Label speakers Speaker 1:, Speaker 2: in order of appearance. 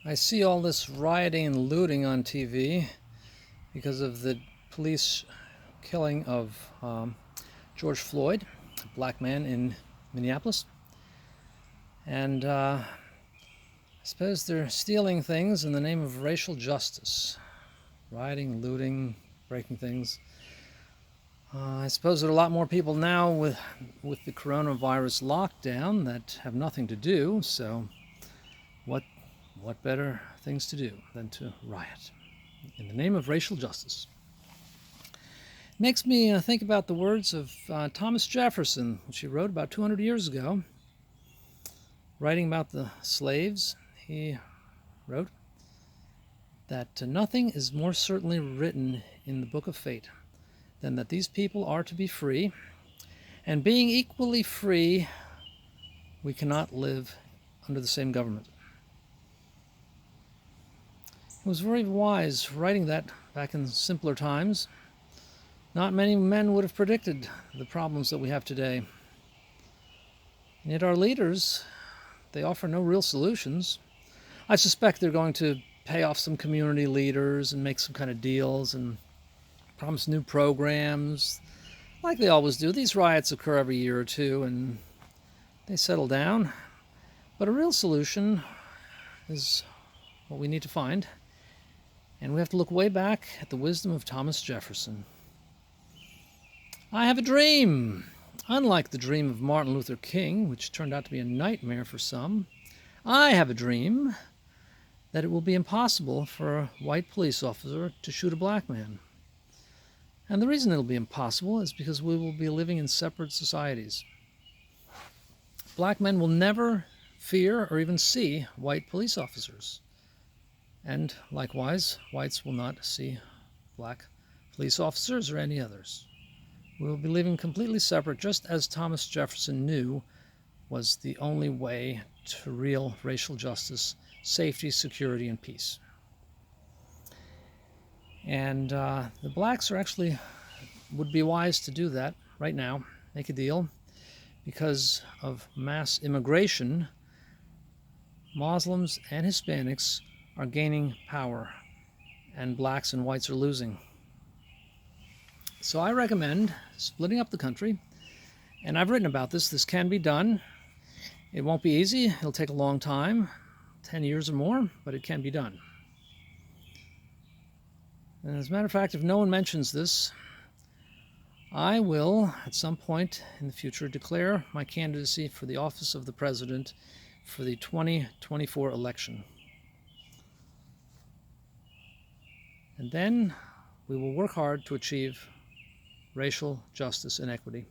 Speaker 1: I see all this rioting and looting on TV because of the police killing of George Floyd, a black man in Minneapolis. And I suppose they're stealing things in the name of racial justice. Rioting, looting, breaking things. I suppose there are a lot more people now with the coronavirus lockdown that have nothing to do, so what better things to do than to riot in the name of racial justice? It makes me think about the words of Thomas Jefferson, which he wrote about 200 years ago. Writing about the slaves, he wrote that nothing is more certainly written in the book of fate than that these people are to be free, and being equally free, we cannot live under the same government. He was very wise writing that back in simpler times. Not many men would have predicted the problems that we have today. And yet our leaders, they offer no real solutions. I suspect they're going to pay off some community leaders and make some kind of deals and promise new programs, like they always do. These riots occur every year or two and they settle down. But a real solution is what we need to find. And we have to look way back at the wisdom of Thomas Jefferson. I have a dream. Unlike the dream of Martin Luther King, which turned out to be a nightmare for some, I have a dream that it will be impossible for a white police officer to shoot a black man. And the reason it'll be impossible is because we will be living in separate societies. Black men will never fear or even see white police officers. And likewise, whites will not see black police officers or any others. We will be living completely separate, just as Thomas Jefferson knew was the only way to real racial justice, safety, security, and peace. And the blacks would be wise to do that right now, make a deal. Because of mass immigration, Muslims and Hispanics are gaining power, and blacks and whites are losing. So I recommend splitting up the country, and I've written about this. This can be done. It won't be easy. It'll take a long time, 10 years or more, but it can be done. And as a matter of fact, if no one mentions this, I will, at some point in the future, declare my candidacy for the office of the president for the 2024 election. And then we will work hard to achieve racial justice and equity.